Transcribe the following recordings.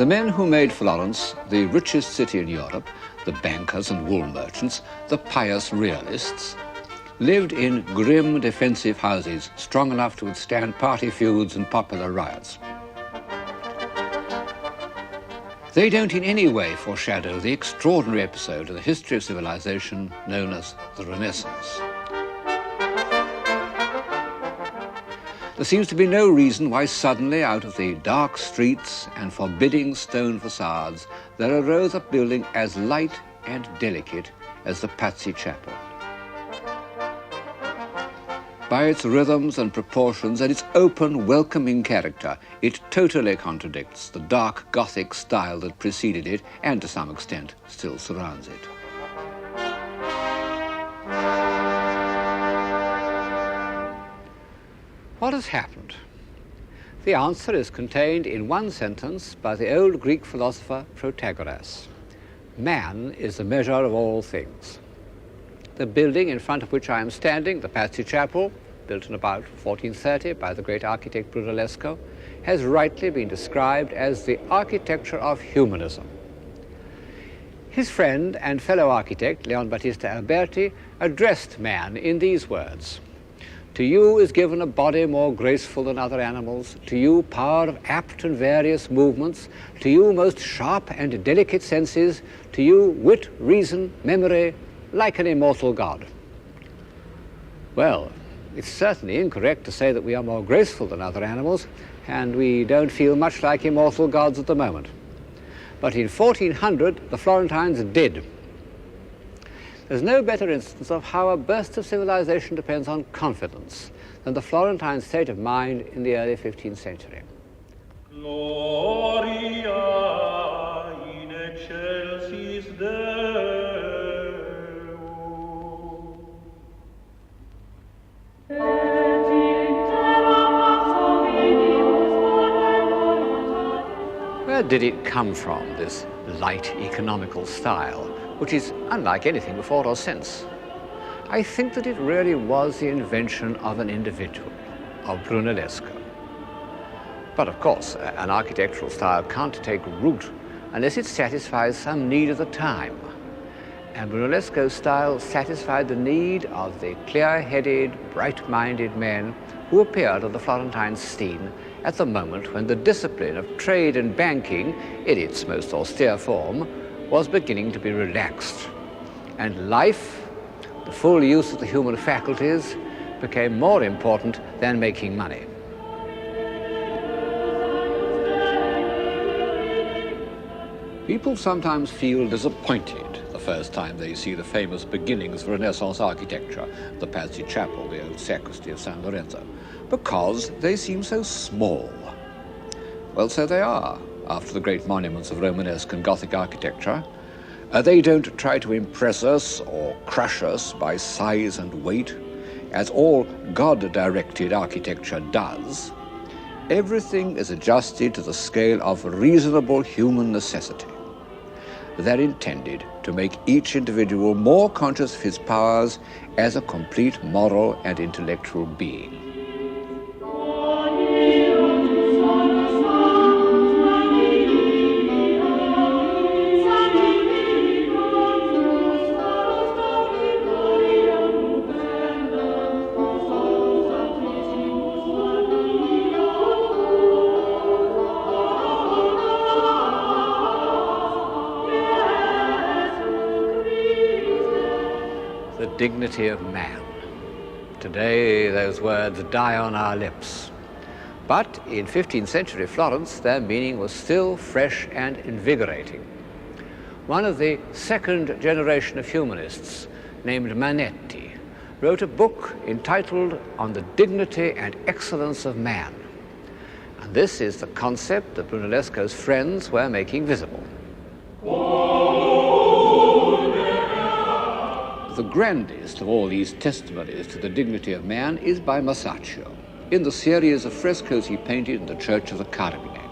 The men who made Florence the richest city in Europe, the bankers and wool merchants, the pious realists, lived in grim defensive houses strong enough to withstand party feuds and popular riots. They don't in any way foreshadow the extraordinary episode in the history of civilization known as the Renaissance. There seems to be no reason why suddenly out of the dark streets and forbidding stone facades there arose a building as light and delicate as the Patsy Chapel. By its rhythms and proportions and its open, welcoming character, it totally contradicts the dark Gothic style that preceded it and to some extent still surrounds it. What has happened? The answer is contained in one sentence by the old Greek philosopher Protagoras. Man is the measure of all things. The building in front of which I am standing, the Patsy Chapel, built in about 1430 by the great architect Brunellesco, has rightly been described as the architecture of humanism. His friend and fellow architect, Leon Battista Alberti, addressed man in these words: "To you is given a body more graceful than other animals, to you power of apt and various movements, to you most sharp and delicate senses, to you wit, reason, memory, like an immortal God." Well, it's certainly incorrect to say that we are more graceful than other animals, and we don't feel much like immortal gods at the moment. But in 1400, the Florentines did. There's no better instance of how a burst of civilization depends on confidence than the Florentine state of mind in the early 15th century. Gloria in excelsis Deo. Where did it come from, this light economical style, which is unlike anything before or since? I think that it really was the invention of an individual, of Brunellesco. But of course, an architectural style can't take root unless it satisfies some need of the time. And Brunellesco's style satisfied the need of the clear-headed, bright-minded men who appeared on the Florentine scene at the moment when the discipline of trade and banking, in its most austere form, was beginning to be relaxed. And life, the full use of the human faculties, became more important than making money. People sometimes feel disappointed the first time they see the famous beginnings of Renaissance architecture, the Patsy Chapel, the old sacristy of San Lorenzo, because they seem so small. Well, so they are, after the great monuments of Romanesque and Gothic architecture. They don't try to impress us or crush us by size and weight, as all God-directed architecture does. Everything is adjusted to the scale of reasonable human necessity. They're intended to make each individual more conscious of his powers as a complete moral and intellectual being. The dignity of man. Today, those words die on our lips. But in 15th century Florence, their meaning was still fresh and invigorating. One of the second generation of humanists, named Manetti, wrote a book entitled On the Dignity and Excellence of Man. And this is the concept that Brunellesco's friends were making visible. The grandest of all these testimonies to the dignity of man is by Masaccio, in the series of frescoes he painted in the Church of the Carmine.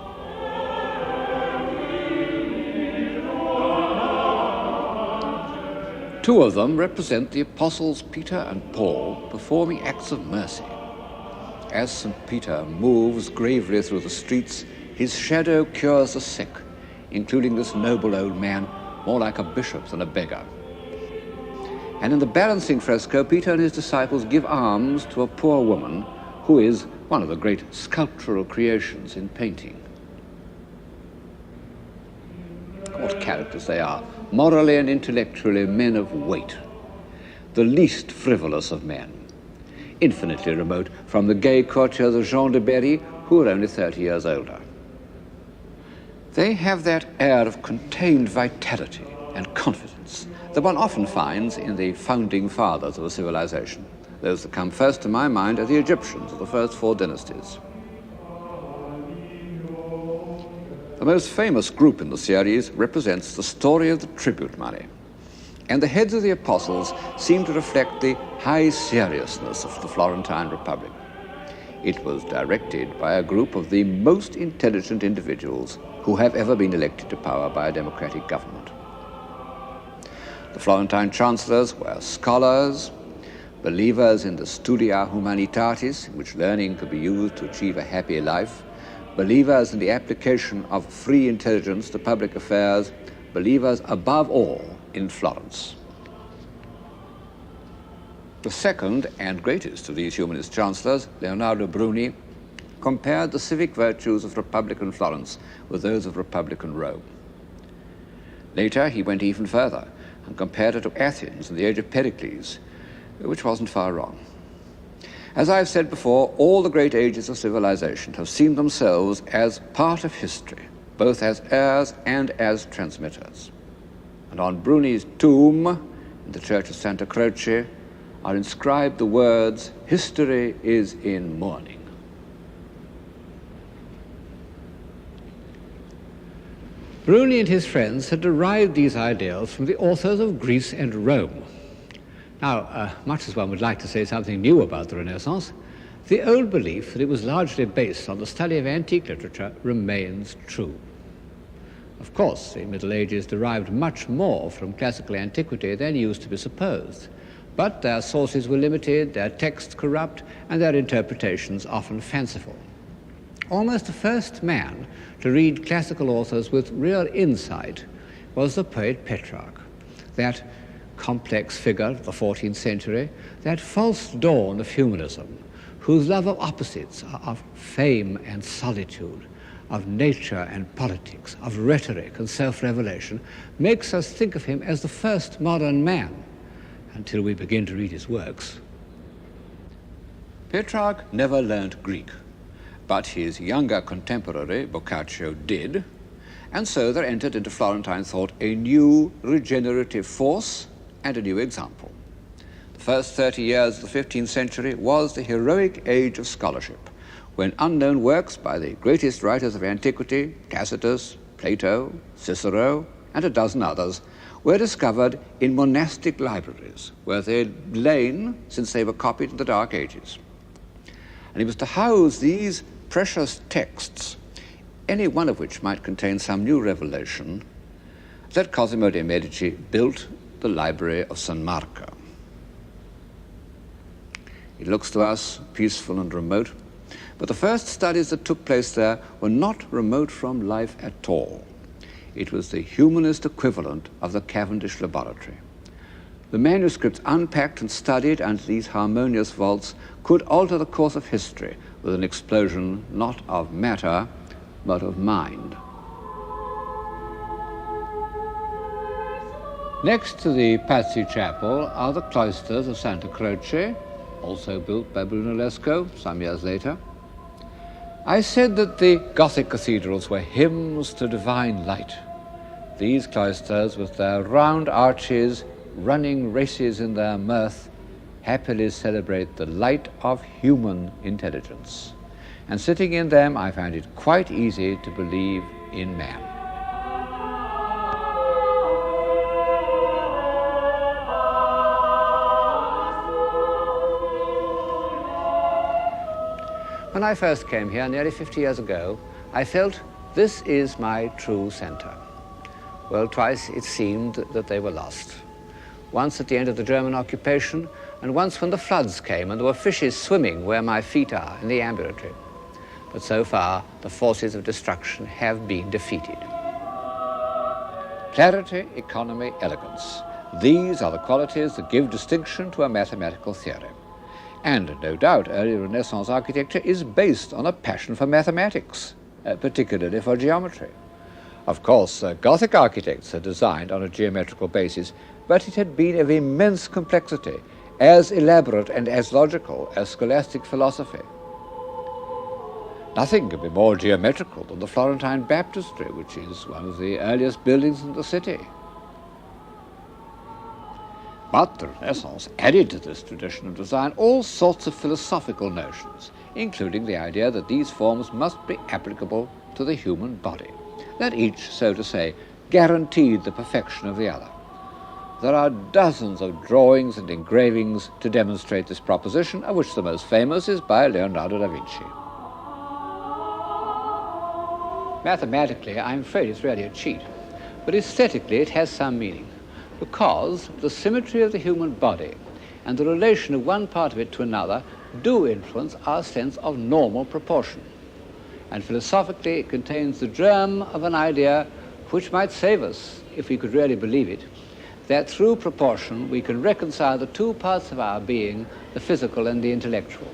Two of them represent the apostles Peter and Paul performing acts of mercy. As St. Peter moves gravely through the streets, his shadow cures the sick, including this noble old man, more like a bishop than a beggar. And in the balancing fresco, Peter and his disciples give alms to a poor woman who is one of the great sculptural creations in painting. What characters they are, morally and intellectually men of weight, the least frivolous of men, infinitely remote from the gay courtiers of Jean de Berry, who are only 30 years older. They have that air of contained vitality and confidence that one often finds in the founding fathers of a civilization. Those that come first to my mind are the Egyptians of the first 4 dynasties. The most famous group in the series represents the story of the tribute money, and the heads of the apostles seem to reflect the high seriousness of the Florentine Republic. It was directed by a group of the most intelligent individuals who have ever been elected to power by a democratic government. The Florentine chancellors were scholars, believers in the studia humanitatis, in which learning could be used to achieve a happy life, believers in the application of free intelligence to public affairs, believers above all in Florence. The second and greatest of these humanist chancellors, Leonardo Bruni, compared the civic virtues of Republican Florence with those of Republican Rome. Later, he went even further and compared it to Athens in the age of Pericles, which wasn't far wrong. As I've said before, all the great ages of civilization have seen themselves as part of history, both as heirs and as transmitters. And on Bruni's tomb in the church of Santa Croce are inscribed the words, "History is in mourning." Bruni and his friends had derived these ideals from the authors of Greece and Rome. Now, much as one would like to say something new about the Renaissance, the old belief that it was largely based on the study of antique literature remains true. Of course, the Middle Ages derived much more from classical antiquity than used to be supposed, but their sources were limited, their texts corrupt, and their interpretations often fanciful. Almost the first man to read classical authors with real insight was the poet Petrarch, that complex figure of the 14th century, that false dawn of humanism, whose love of opposites, of fame and solitude, of nature and politics, of rhetoric and self-revelation, makes us think of him as the first modern man, until we begin to read his works. Petrarch never learned Greek, but his younger contemporary, Boccaccio, did, and so there entered into Florentine thought a new regenerative force and a new example. The first 30 years of the 15th century was the heroic age of scholarship, when unknown works by the greatest writers of antiquity, Tacitus, Plato, Cicero, and a dozen others, were discovered in monastic libraries, where they had lain since they were copied in the Dark Ages. And it was to house these precious texts, any one of which might contain some new revelation, that Cosimo de' Medici built the library of San Marco. It looks to us peaceful and remote, but the first studies that took place there were not remote from life at all. It was the humanist equivalent of the Cavendish laboratory. The manuscripts unpacked and studied under these harmonious vaults could alter the course of history with an explosion not of matter, but of mind. Next to the Pazzi Chapel are the cloisters of Santa Croce, also built by Brunellesco some years later. I said that the Gothic cathedrals were hymns to divine light. These cloisters, with their round arches, running races in their mirth, happily celebrate the light of human intelligence. And sitting in them, I found it quite easy to believe in man. When I first came here nearly 50 years ago, I felt this is my true center. Well, twice it seemed that they were lost. Once at the end of the German occupation, and once when the floods came and there were fishes swimming where my feet are in the ambulatory. But so far, the forces of destruction have been defeated. Clarity, economy, elegance. These are the qualities that give distinction to a mathematical theory. And no doubt early Renaissance architecture is based on a passion for mathematics, particularly for geometry. Of course, Gothic architects had designed on a geometrical basis, but it had been of immense complexity, as elaborate and as logical as scholastic philosophy. Nothing could be more geometrical than the Florentine baptistry, which is one of the earliest buildings in the city. But the Renaissance added to this tradition of design all sorts of philosophical notions, including the idea that these forms must be applicable to the human body, that each, so to say, guaranteed the perfection of the other. There are dozens of drawings and engravings to demonstrate this proposition, of which the most famous is by Leonardo da Vinci. Mathematically, I'm afraid it's really a cheat, but aesthetically it has some meaning, because the symmetry of the human body and the relation of one part of it to another do influence our sense of normal proportion. And philosophically, it contains the germ of an idea which might save us, if we could really believe it, that through proportion we can reconcile the two parts of our being, the physical and the intellectual.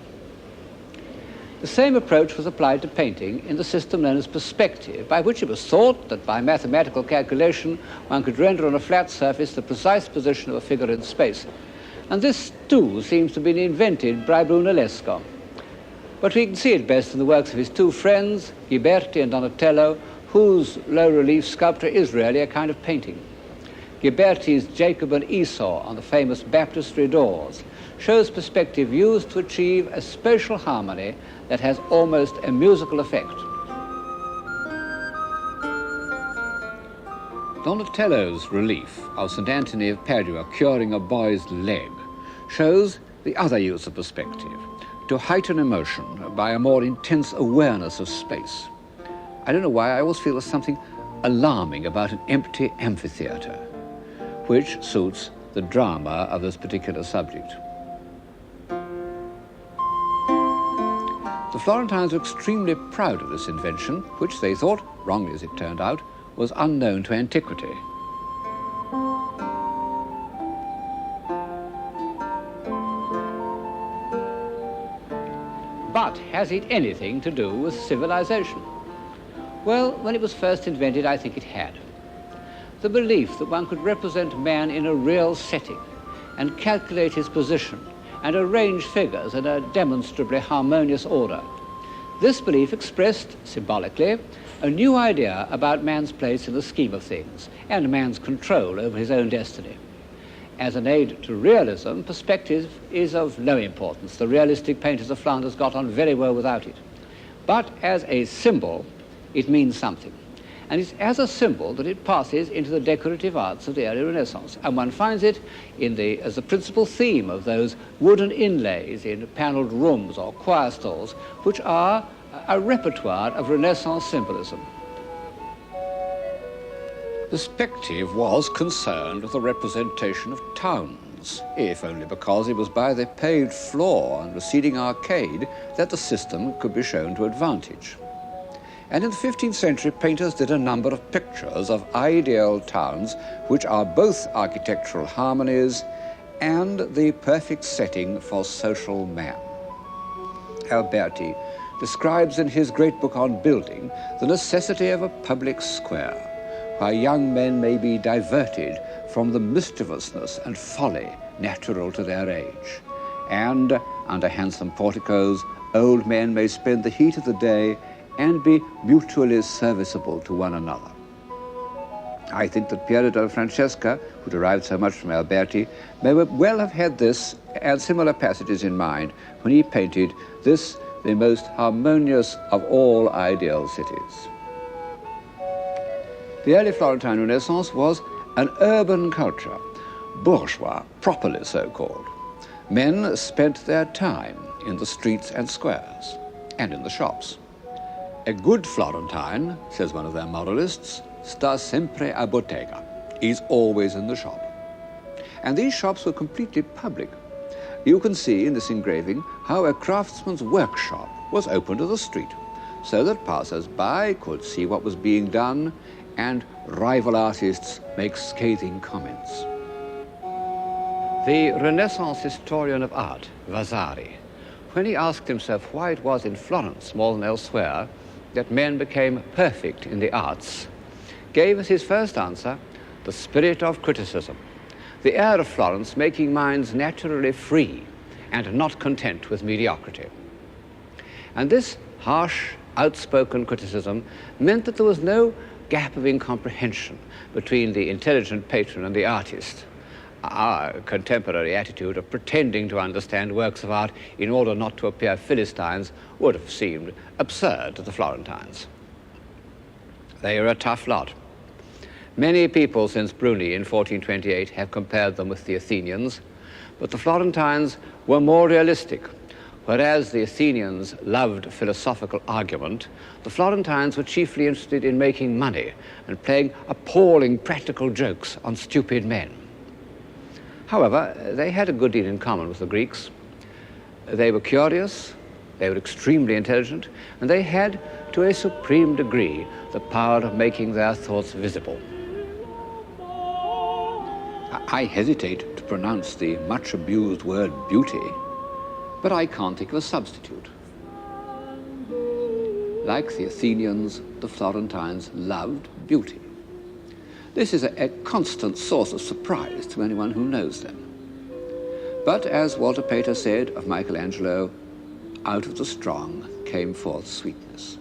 The same approach was applied to painting in the system known as perspective, by which it was thought that by mathematical calculation one could render on a flat surface the precise position of a figure in space. And this, too, seems to have been invented by Brunellesco. But we can see it best in the works of his two friends, Ghiberti and Donatello, whose low-relief sculpture is really a kind of painting. Ghiberti's Jacob and Esau on the famous baptistry doors shows perspective used to achieve a spatial harmony that has almost a musical effect. Donatello's relief of St. Anthony of Padua curing a boy's leg shows the other use of perspective, to heighten emotion by a more intense awareness of space. I don't know why I always feel there's something alarming about an empty amphitheater, which suits the drama of this particular subject. The Florentines were extremely proud of this invention, which they thought, wrongly as it turned out, was unknown to antiquity. But has it anything to do with civilization? Well, when it was first invented, I think it had. The belief that one could represent man in a real setting and calculate his position and arrange figures in a demonstrably harmonious order. This belief expressed, symbolically, a new idea about man's place in the scheme of things and man's control over his own destiny. As an aid to realism, perspective is of no importance. The realistic painters of Flanders got on very well without it. But as a symbol, it means something. And it's as a symbol that it passes into the decorative arts of the early Renaissance. And one finds it as the principal theme of those wooden inlays in panelled rooms or choir stalls, which are a repertoire of Renaissance symbolism. Perspective was concerned with the representation of towns, if only because it was by the paved floor and receding arcade that the system could be shown to advantage. And in the 15th century, painters did a number of pictures of ideal towns, which are both architectural harmonies and the perfect setting for social man. Alberti describes in his great book on building the necessity of a public square, where young men may be diverted from the mischievousness and folly natural to their age. And under handsome porticos, old men may spend the heat of the day and be mutually serviceable to one another. I think that Piero della Francesca, who derived so much from Alberti, may well have had this and similar passages in mind when he painted this, the most harmonious of all ideal cities. The early Florentine Renaissance was an urban culture, bourgeois, properly so-called. Men spent their time in the streets and squares, and in the shops. A good Florentine, says one of their moralists, sta sempre a bottega. He's always in the shop. And these shops were completely public. You can see in this engraving how a craftsman's workshop was open to the street, so that passers-by could see what was being done and rival artists make scathing comments. The Renaissance historian of art, Vasari, when he asked himself why it was in Florence more than elsewhere that men became perfect in the arts, gave as his first answer the spirit of criticism, the air of Florence making minds naturally free and not content with mediocrity. And this harsh, outspoken criticism meant that there was no gap of incomprehension between the intelligent patron and the artist. Our contemporary attitude of pretending to understand works of art in order not to appear Philistines would have seemed absurd to the Florentines. They are a tough lot. Many people since Bruni in 1428 have compared them with the Athenians, but the Florentines were more realistic. Whereas the Athenians loved philosophical argument, the Florentines were chiefly interested in making money and playing appalling practical jokes on stupid men. However, they had a good deal in common with the Greeks. They were curious, they were extremely intelligent, and they had, to a supreme degree, the power of making their thoughts visible. I hesitate to pronounce the much abused word beauty, but I can't think of a substitute. Like the Athenians, the Florentines loved beauty. This is a constant source of surprise to anyone who knows them. But as Walter Pater said of Michelangelo, out of the strong came forth sweetness.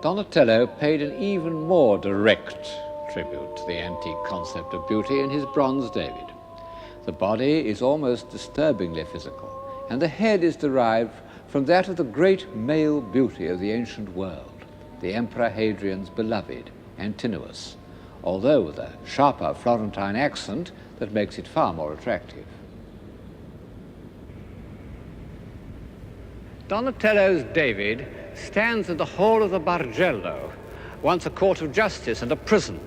Donatello paid an even more direct tribute to the antique concept of beauty in his bronze David. The body is almost disturbingly physical, and the head is derived from that of the great male beauty of the ancient world, the Emperor Hadrian's beloved, Antinous, although with a sharper Florentine accent that makes it far more attractive. Donatello's David stands in the hall of the Bargello, once a court of justice and a prison,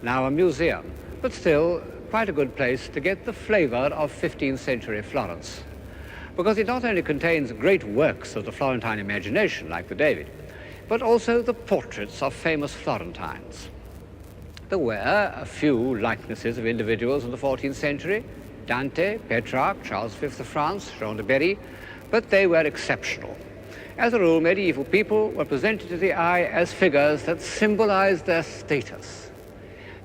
now a museum, but still quite a good place to get the flavor of 15th century Florence, because it not only contains great works of the Florentine imagination, like the David, but also the portraits of famous Florentines. There were a few likenesses of individuals in the 14th century, Dante, Petrarch, Charles V of France, Jean de Berry, but they were exceptional. As a rule, medieval people were presented to the eye as figures that symbolized their status.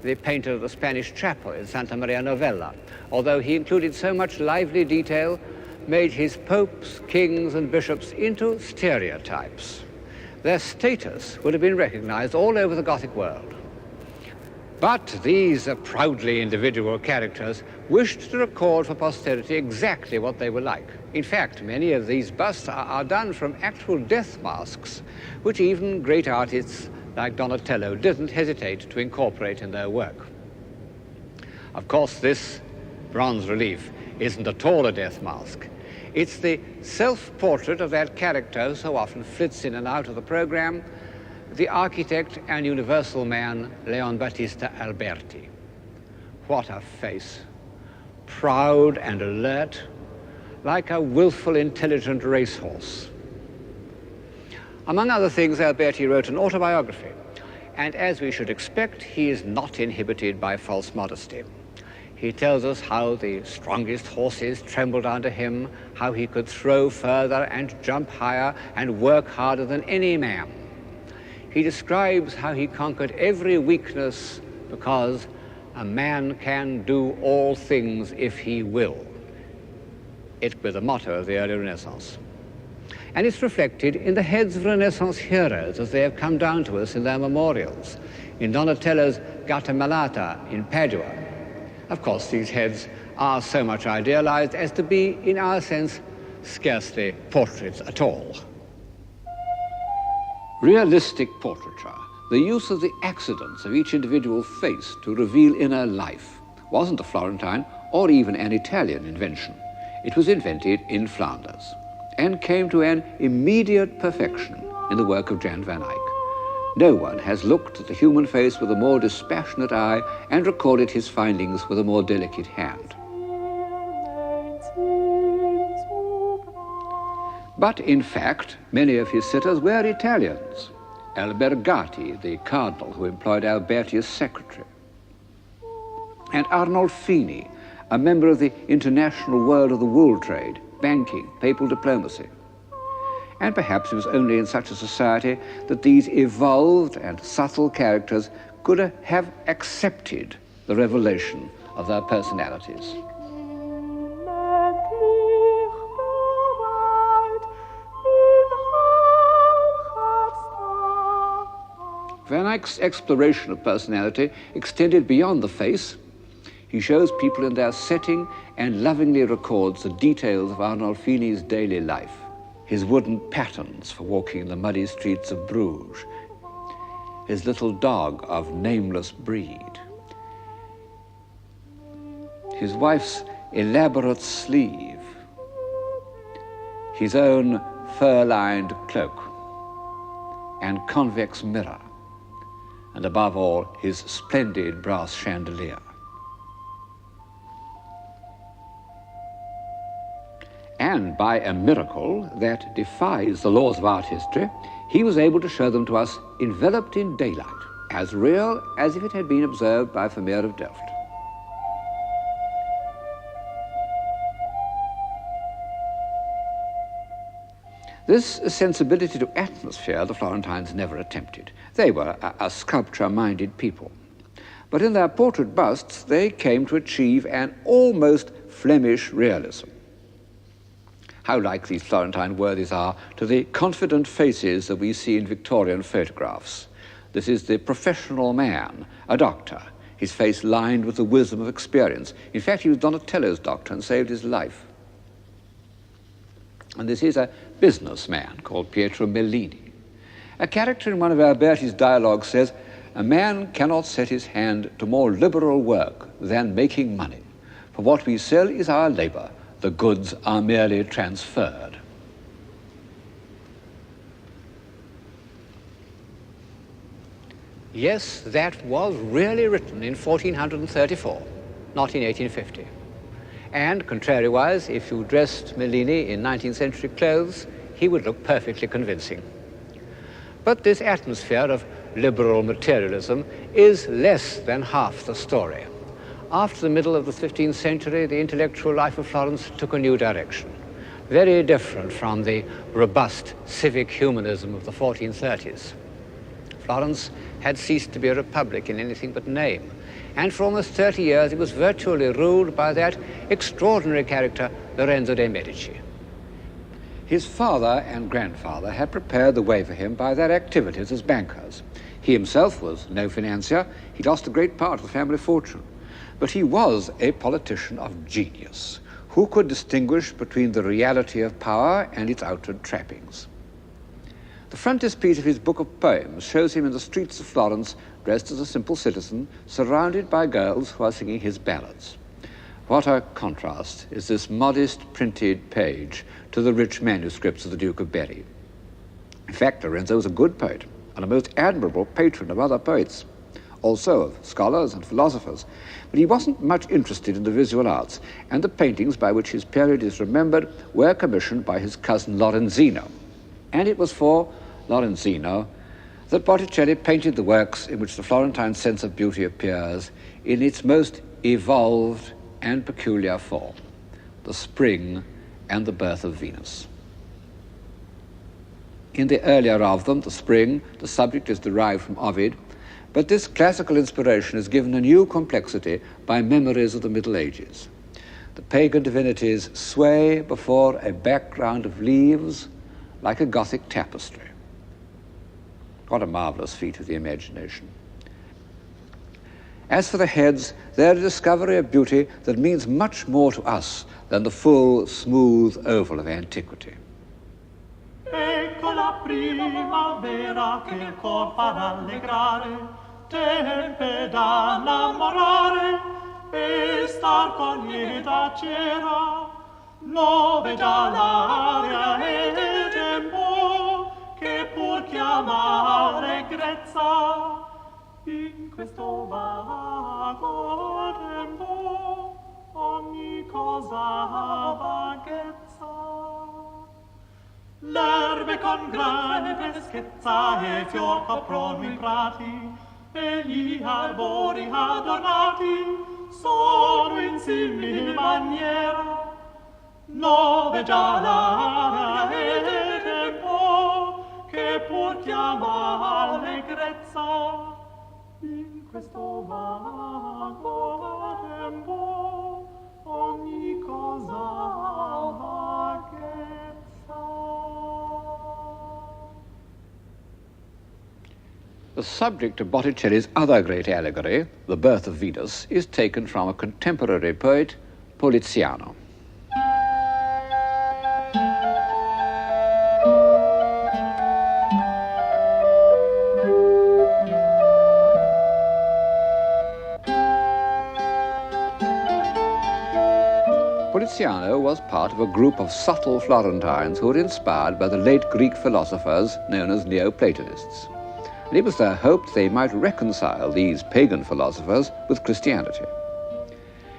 The painter of the Spanish chapel in Santa Maria Novella, although he included so much lively detail, made his popes, kings, and bishops into stereotypes. Their status would have been recognized all over the Gothic world. But these proudly individual characters wished to record for posterity exactly what they were like. In fact, many of these busts are done from actual death masks, which even great artists like Donatello didn't hesitate to incorporate in their work. Of course, this bronze relief isn't at all a death mask. It's the self-portrait of that character who so often flits in and out of the program, the architect and universal man, Leon Battista Alberti. What a face. Proud and alert, like a willful, intelligent racehorse. Among other things, Alberti wrote an autobiography, and as we should expect, he is not inhibited by false modesty. He tells us how the strongest horses trembled under him, how he could throw further and jump higher and work harder than any man. He describes how he conquered every weakness because a man can do all things if he will. It was the motto of the early Renaissance. And it's reflected in the heads of Renaissance heroes as they have come down to us in their memorials, in Donatello's Gattamelata in Padua. Of course, these heads are so much idealized as to be, in our sense, scarcely portraits at all. Realistic portraiture, the use of the accidents of each individual face to reveal inner life, wasn't a Florentine or even an Italian invention. It was invented in Flanders and came to an immediate perfection in the work of Jan van Eyck. No one has looked at the human face with a more dispassionate eye and recorded his findings with a more delicate hand. But in fact, many of his sitters were Italians. Albergati, the cardinal who employed Alberti as secretary, and Arnolfini, a member of the international world of the wool trade, banking, papal diplomacy. And perhaps it was only in such a society that these evolved and subtle characters could have accepted the revelation of their personalities. Van Eyck's exploration of personality extended beyond the face. He shows people in their setting and lovingly records the details of Arnolfini's daily life. His wooden patterns for walking in the muddy streets of Bruges, his little dog of nameless breed, his wife's elaborate sleeve, his own fur-lined cloak and convex mirror, and above all, his splendid brass chandelier. And by a miracle that defies the laws of art history, he was able to show them to us enveloped in daylight, as real as if it had been observed by Vermeer of Delft. This sensibility to atmosphere the Florentines never attempted. They were a sculpture-minded people. But in their portrait busts, they came to achieve an almost Flemish realism. How like these Florentine worthies are to the confident faces that we see in Victorian photographs. This is the professional man, a doctor, his face lined with the wisdom of experience. In fact, he was Donatello's doctor and saved his life. And this is a businessman called Pietro Mellini. A character in one of Alberti's dialogues says, "A man cannot set his hand to more liberal work than making money. For what we sell is our labor. The goods are merely transferred." Yes, that was really written in 1434, not in 1850. And contrariwise, if you dressed Mellini in 19th century clothes, he would look perfectly convincing. But this atmosphere of liberal materialism is less than half the story. After the middle of the 15th century, the intellectual life of Florence took a new direction, very different from the robust civic humanism of the 1430s. Florence had ceased to be a republic in anything but name, and for almost 30 years it was virtually ruled by that extraordinary character, Lorenzo de' Medici. His father and grandfather had prepared the way for him by their activities as bankers. He himself was no financier. He lost a great part of the family fortune. But he was a politician of genius who could distinguish between the reality of power and its outward trappings. The frontispiece of his book of poems shows him in the streets of Florence dressed as a simple citizen, surrounded by girls who are singing his ballads. What a contrast is this modest printed page to the rich manuscripts of the Duke of Berry. In fact, Lorenzo was a good poet and a most admirable patron of other poets, also of scholars and philosophers, but he wasn't much interested in the visual arts, and the paintings by which his period is remembered were commissioned by his cousin Lorenzino. And it was for Lorenzino that Botticelli painted the works in which the Florentine sense of beauty appears in its most evolved and peculiar form, the Spring and the Birth of Venus. In the earlier of them, the Spring, the subject is derived from Ovid, but this classical inspiration is given a new complexity by memories of the Middle Ages. The pagan divinities sway before a background of leaves like a Gothic tapestry. What a marvelous feat of the imagination. As for the heads, they're a discovery of beauty that means much more to us than the full, smooth oval of antiquity. Ecco la primavera che il cor fa rallegrare, tempe da innamorare e star con lieta cera. Nove già l'aria e il tempo che pur chiama allegrezza. In questo vago tempo ogni cosa ha vaghezza. L'erbe con grande freschezza e fior coprono i prati e gli arbori adornati sono in simil maniera. Nove già l'aria e il tempo che pur chiama allegrezza. In questo vago tempo ogni cosa ha vaghezza. The subject of Botticelli's other great allegory, The Birth of Venus, is taken from a contemporary poet, Poliziano. Poliziano was part of a group of subtle Florentines who were inspired by the late Greek philosophers known as Neoplatonists. And it was their hope they might reconcile these pagan philosophers with Christianity.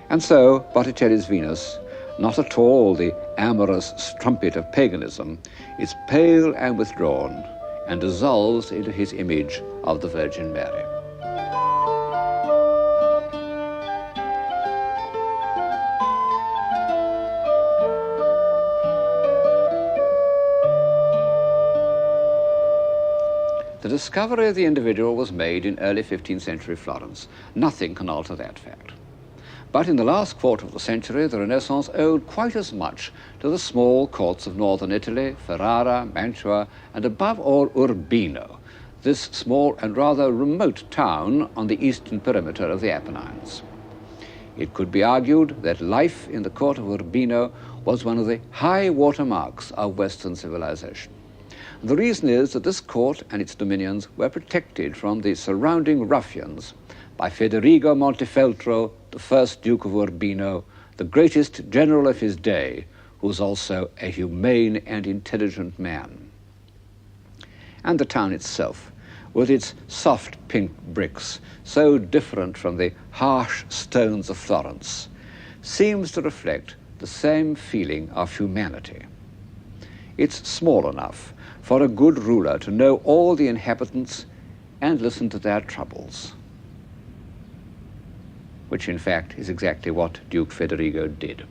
And so Botticelli's Venus, not at all the amorous strumpet of paganism, is pale and withdrawn and dissolves into his image of the Virgin Mary. The discovery of the individual was made in early 15th century Florence. Nothing can alter that fact. But in the last quarter of the century, the Renaissance owed quite as much to the small courts of northern Italy, Ferrara, Mantua, and above all Urbino, this small and rather remote town on the eastern perimeter of the Apennines. It could be argued that life in the court of Urbino was one of the high watermarks of Western civilization. The reason is that this court and its dominions were protected from the surrounding ruffians by Federigo Montefeltro, the first Duke of Urbino, the greatest general of his day, who was also a humane and intelligent man. And the town itself, with its soft pink bricks, so different from the harsh stones of Florence, seems to reflect the same feeling of humanity. It's small enough for a good ruler to know all the inhabitants and listen to their troubles, which in fact is exactly what Duke Federigo did.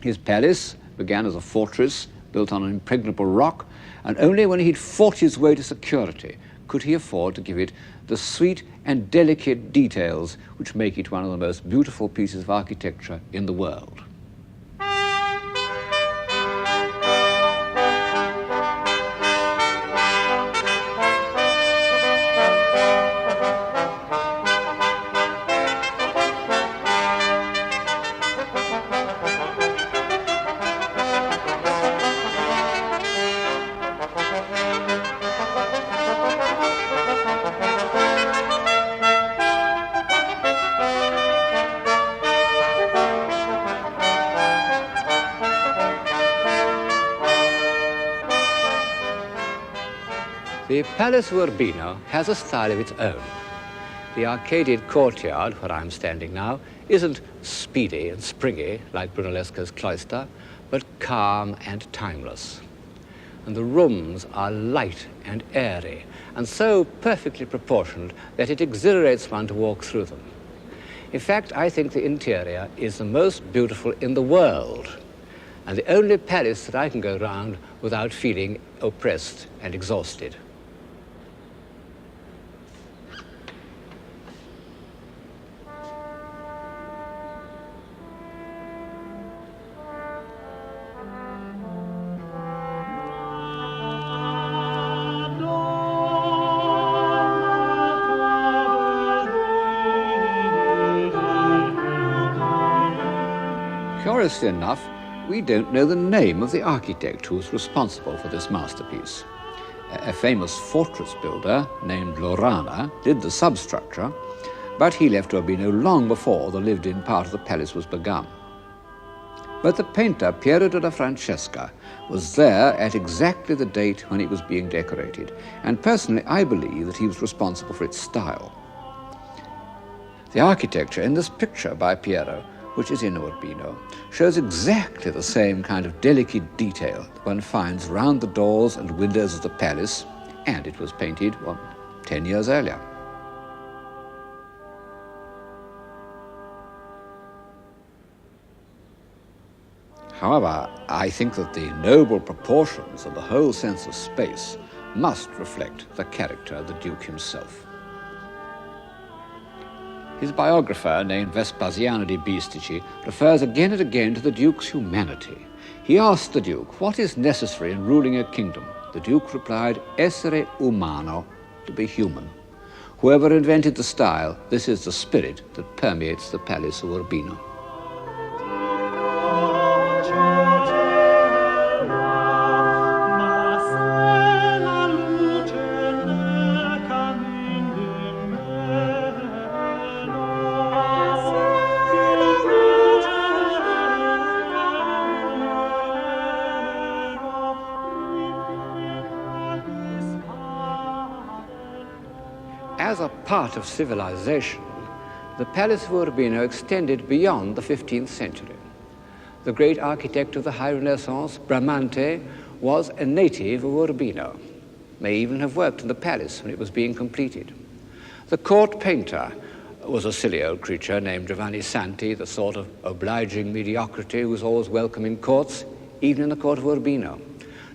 His palace began as a fortress built on an impregnable rock, and only when he'd fought his way to security could he afford to give it the sweet and delicate details which make it one of the most beautiful pieces of architecture in the world. The Palace of Urbino has a style of its own. The arcaded courtyard, where I'm standing now, isn't speedy and springy like Brunellesco's cloister, but calm and timeless. And the rooms are light and airy, and so perfectly proportioned that it exhilarates one to walk through them. In fact, I think the interior is the most beautiful in the world, and the only palace that I can go round without feeling oppressed and exhausted. Curiously enough, we don't know the name of the architect who was responsible for this masterpiece. A famous fortress builder named Lorana did the substructure, but he left Urbino long before the lived-in part of the palace was begun. But the painter Piero della Francesca was there at exactly the date when it was being decorated, and personally I believe that he was responsible for its style. The architecture in this picture by Piero, which is in Urbino, shows exactly the same kind of delicate detail that one finds round the doors and windows of the palace, and it was painted, 10 years earlier. However, I think that the noble proportions and the whole sense of space must reflect the character of the Duke himself. His biographer, named Vespasiano di Bistici, refers again and again to the Duke's humanity. He asked the Duke, what is necessary in ruling a kingdom? The Duke replied, essere umano, to be human. Whoever invented the style, this is the spirit that permeates the Palace of Urbino. As a part of civilization, the Palace of Urbino extended beyond the 15th century. The great architect of the High Renaissance, Bramante, was a native of Urbino, may even have worked in the palace when it was being completed. The court painter was a silly old creature named Giovanni Santi, the sort of obliging mediocrity who was always welcome in courts, even in the court of Urbino.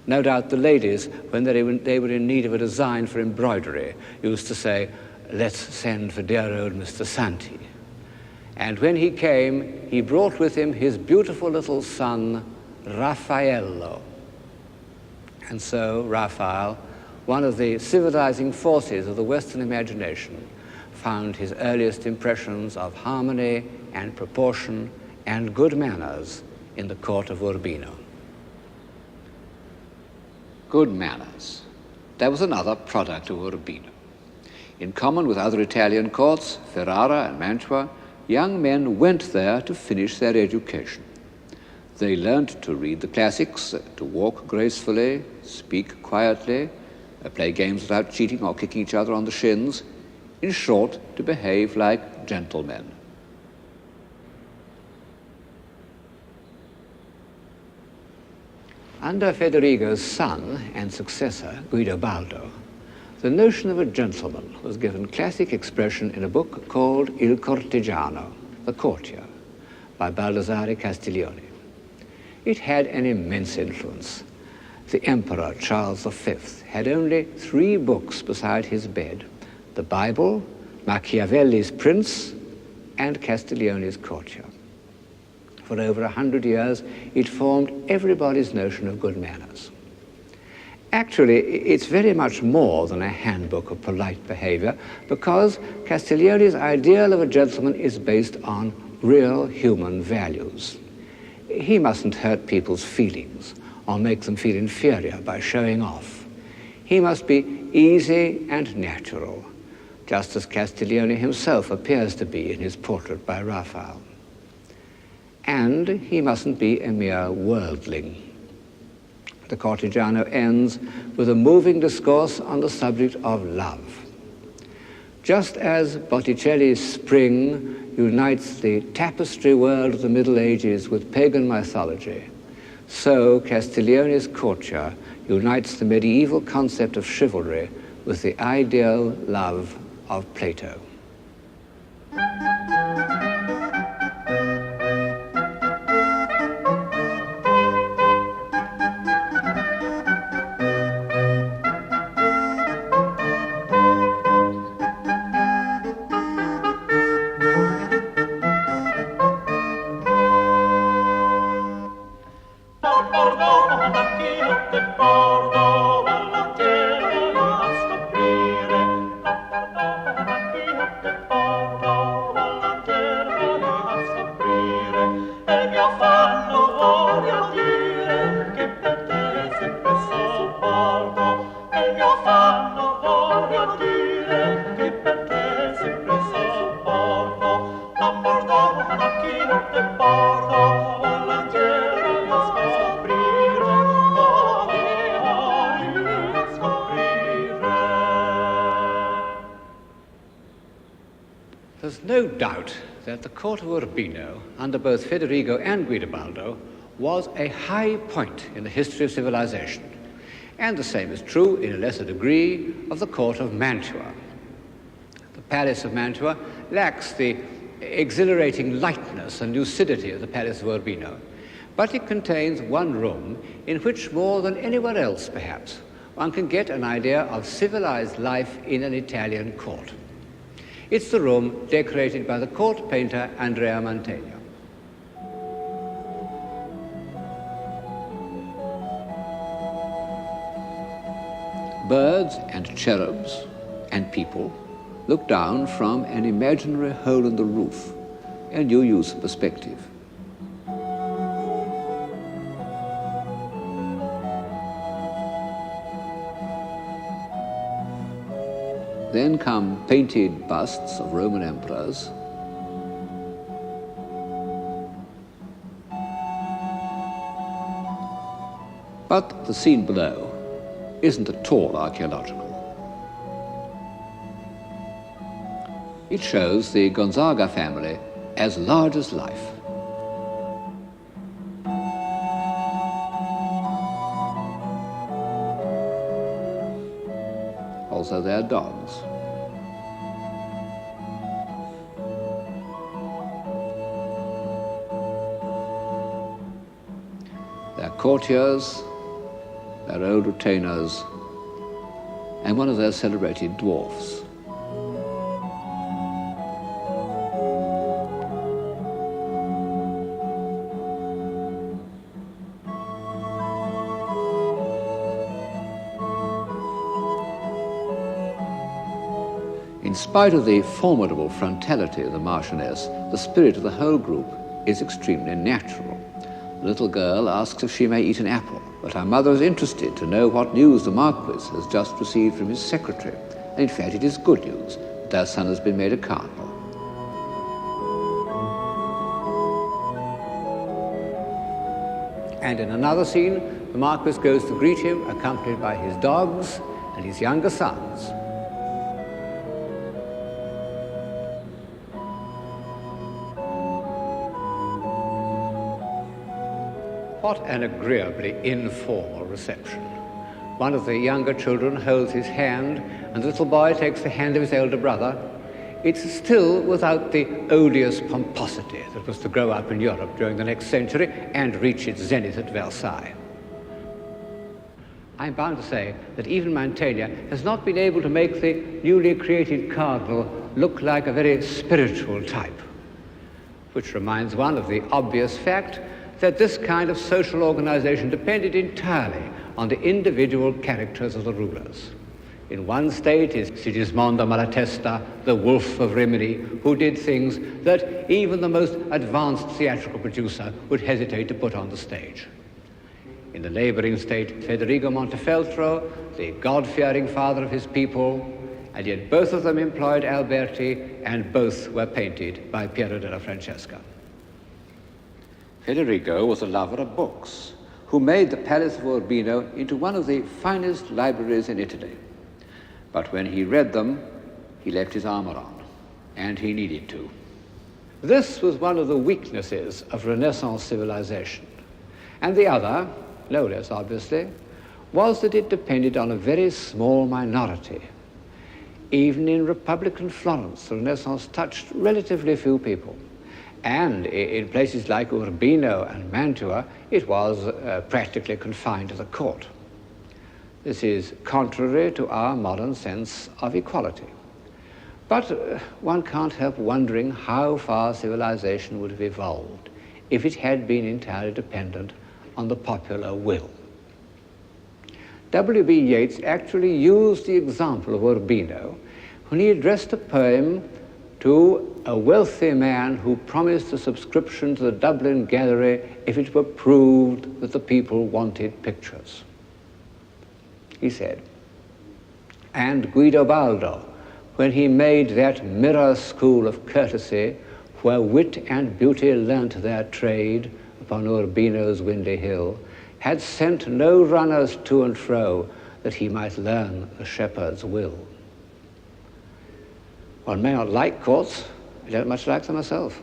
No doubt the ladies, when they were in need of a design for embroidery, used to say, let's send for dear old Mr. Santi. And when he came, he brought with him his beautiful little son, Raffaello. And so Raphael, one of the civilizing forces of the Western imagination, found his earliest impressions of harmony and proportion and good manners in the court of Urbino. Good manners. That was another product of Urbino. In common with other Italian courts, Ferrara and Mantua, young men went there to finish their education. They learned to read the classics, to walk gracefully, speak quietly, play games without cheating or kicking each other on the shins. In short, to behave like gentlemen. Under Federigo's son and successor, Guidobaldo, the notion of a gentleman was given classic expression in a book called Il Cortigiano, the Courtier, by Baldassare Castiglione. It had an immense influence. The Emperor Charles V had only 3 books beside his bed: the Bible, Machiavelli's Prince, and Castiglione's Courtier. For over 100 years, it formed everybody's notion of good manners. Actually, it's very much more than a handbook of polite behavior, because Castiglione's ideal of a gentleman is based on real human values. He mustn't hurt people's feelings or make them feel inferior by showing off. He must be easy and natural, just as Castiglione himself appears to be in his portrait by Raphael. And he mustn't be a mere worldling. The Cortigiano ends with a moving discourse on the subject of love. Just as Botticelli's Spring unites the tapestry world of the Middle Ages with pagan mythology, so Castiglione's Courtier unites the medieval concept of chivalry with the ideal love of Plato. that the court of Urbino, under both Federigo and Guidobaldo, was a high point in the history of civilization. And the same is true, in a lesser degree, of the court of Mantua. The palace of Mantua lacks the exhilarating lightness and lucidity of the palace of Urbino, but it contains one room in which, more than anywhere else perhaps, one can get an idea of civilized life in an Italian court. It's the room decorated by the court painter Andrea Mantegna. Birds and cherubs and people look down from an imaginary hole in the roof, a new use of perspective. Then come painted busts of Roman emperors, but the scene below isn't at all archaeological. It shows the Gonzaga family as large as life. Also their dogs. Their courtiers, their old retainers, and one of their celebrated dwarfs. In spite of the formidable frontality of the Marchioness, the spirit of the whole group is extremely natural. The little girl asks if she may eat an apple, but her mother is interested to know what news the Marquis has just received from his secretary. And in fact, it is good news that their son has been made a cardinal. And in another scene, the Marquis goes to greet him, accompanied by his dogs and his younger sons. What an agreeably informal reception. One of the younger children holds his hand, and the little boy takes the hand of his elder brother. It's still without the odious pomposity that was to grow up in Europe during the next century and reach its zenith at Versailles. I'm bound to say that even Mantegna has not been able to make the newly created cardinal look like a very spiritual type, which reminds one of the obvious fact that this kind of social organization depended entirely on the individual characters of the rulers. In one state is Sigismondo Malatesta, the wolf of Rimini, who did things that even the most advanced theatrical producer would hesitate to put on the stage. In the neighboring state, Federigo Montefeltro, the God-fearing father of his people, and yet both of them employed Alberti, and both were painted by Piero della Francesca. Federigo was a lover of books, who made the Palace of Urbino into one of the finest libraries in Italy. But when he read them, he left his armor on, and he needed to. This was one of the weaknesses of Renaissance civilization. And the other, no less obviously, was that it depended on a very small minority. Even in Republican Florence, the Renaissance touched relatively few people. And in places like Urbino and Mantua, it was practically confined to the court. This is contrary to our modern sense of equality. But one can't help wondering how far civilization would have evolved if it had been entirely dependent on the popular will. W.B. Yeats actually used the example of Urbino when he addressed a poem to a wealthy man who promised a subscription to the Dublin Gallery if it were proved that the people wanted pictures. He said, and Guidobaldo, when he made that mirror school of courtesy where wit and beauty learnt their trade upon Urbino's windy hill, had sent no runners to and fro that he might learn the shepherd's will. One may not like courts, I don't much like them myself.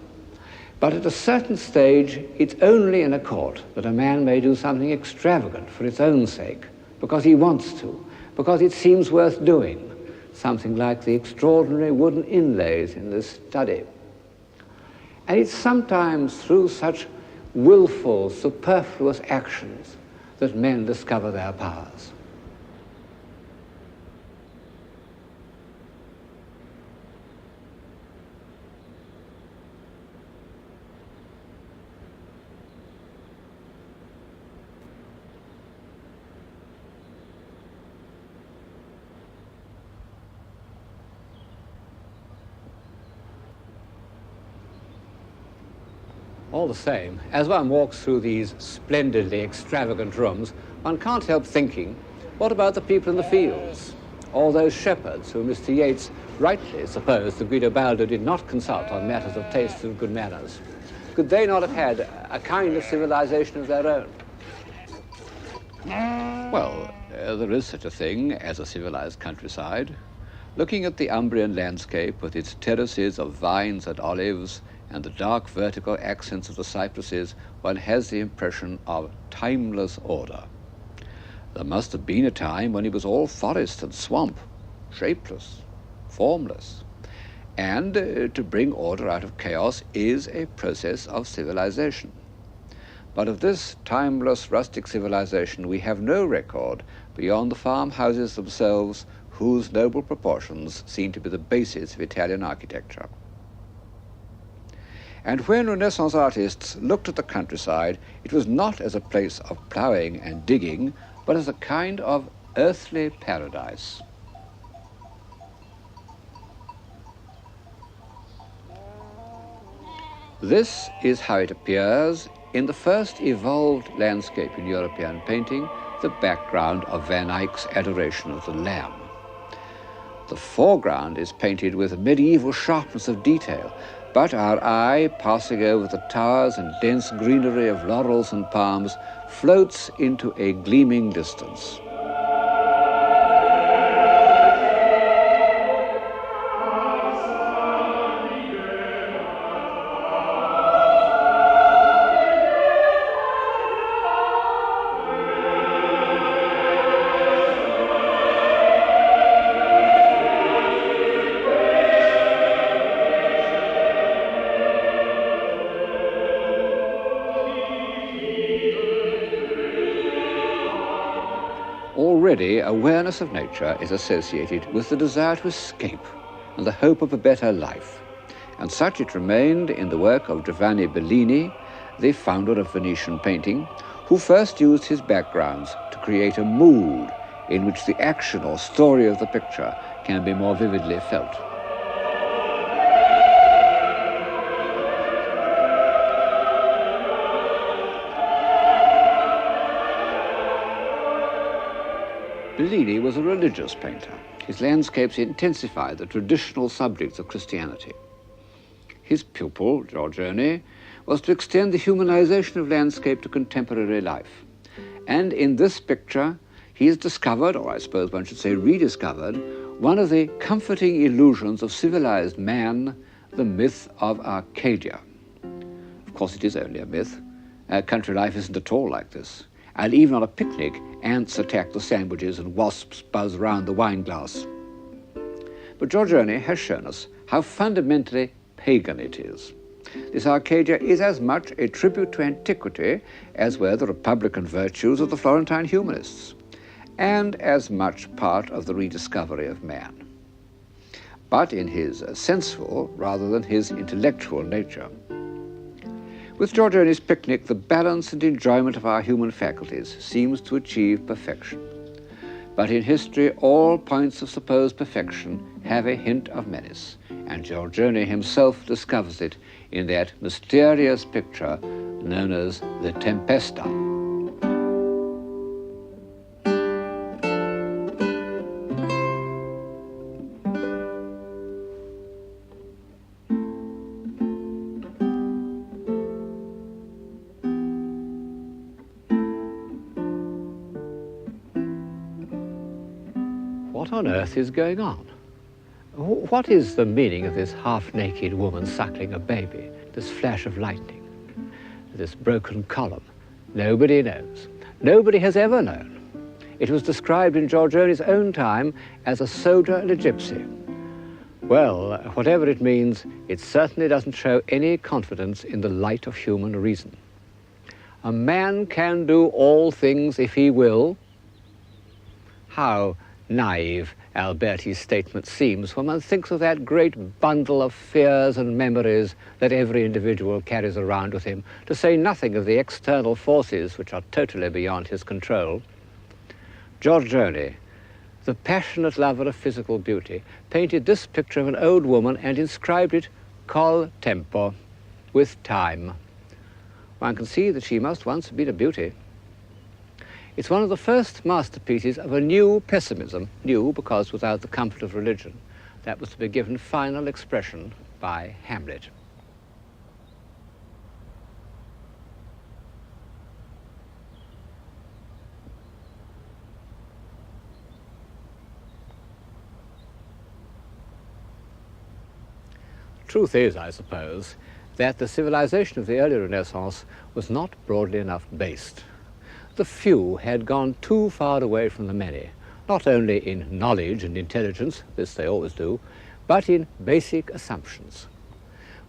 But at a certain stage, it's only in a court that a man may do something extravagant for its own sake, because he wants to, because it seems worth doing, something like the extraordinary wooden inlays in this study. And it's sometimes through such willful, superfluous actions that men discover their powers. All the same, as one walks through these splendidly extravagant rooms, one can't help thinking, what about the people in the fields? All those shepherds who Mr. Yeats rightly supposed that Guidobaldo did not consult on matters of taste and good manners. Could they not have had a kind of civilization of their own? Well, there is such a thing as a civilized countryside. Looking at the Umbrian landscape with its terraces of vines and olives and the dark vertical accents of the cypresses, one has the impression of timeless order. There must have been a time when it was all forest and swamp, shapeless, formless. And to bring order out of chaos is a process of civilization. But of this timeless rustic civilization we have no record beyond the farmhouses themselves, whose noble proportions seem to be the basis of Italian architecture. And when Renaissance artists looked at the countryside, it was not as a place of ploughing and digging, but as a kind of earthly paradise. This is how it appears in the first evolved landscape in European painting, the background of Van Eyck's Adoration of the Lamb. The foreground is painted with a medieval sharpness of detail, but our eye, passing over the towers and dense greenery of laurels and palms, floats into a gleaming distance. Already, awareness of nature is associated with the desire to escape and the hope of a better life. And such it remained in the work of Giovanni Bellini, the founder of Venetian painting, who first used his backgrounds to create a mood in which the action or story of the picture can be more vividly felt. Bellini was a religious painter. His landscapes intensified the traditional subjects of Christianity. His pupil, Giorgione, was to extend the humanization of landscape to contemporary life. And in this picture, he has discovered, or I suppose one should say rediscovered, one of the comforting illusions of civilized man, the myth of Arcadia. Of course, it is only a myth. Country life isn't at all like this. And even on a picnic, ants attack the sandwiches and wasps buzz round the wine glass. But Giorgione has shown us how fundamentally pagan it is. This Arcadia is as much a tribute to antiquity as were the republican virtues of the Florentine humanists, and as much part of the rediscovery of man, but in his sensual rather than his intellectual nature. With Giorgione's picnic, the balance and enjoyment of our human faculties seems to achieve perfection. But in history, all points of supposed perfection have a hint of menace, and Giorgione himself discovers it in that mysterious picture known as the Tempesta. What on earth is going on? What is the meaning of this half-naked woman suckling a baby, this flash of lightning, this broken column? Nobody knows. Nobody has ever known. It was described in Giorgione's own time as a soda and a gypsy. Well, whatever it means, it certainly doesn't show any confidence in the light of human reason. A man can do all things if he will. How naive Alberti's statement seems when one thinks of that great bundle of fears and memories that every individual carries around with him, to say nothing of the external forces which are totally beyond his control. Giorgione, the passionate lover of physical beauty, painted this picture of an old woman and inscribed it col tempo, with time. One can see that she must once have been a beauty. It's one of the first masterpieces of a new pessimism, new because without the comfort of religion, that was to be given final expression by Hamlet. Truth is, I suppose, that the civilization of the early Renaissance was not broadly enough based. The few had gone too far away from the many, not only in knowledge and intelligence, this they always do, but in basic assumptions.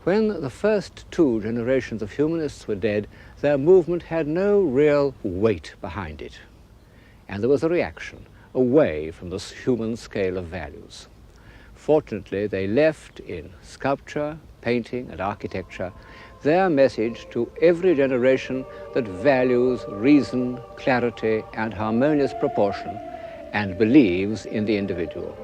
When the first two generations of humanists were dead, their movement had no real weight behind it. And there was a reaction away from the human scale of values. Fortunately, they left in sculpture, painting, and architecture their message to every generation that values reason, clarity, and harmonious proportion, and believes in the individual.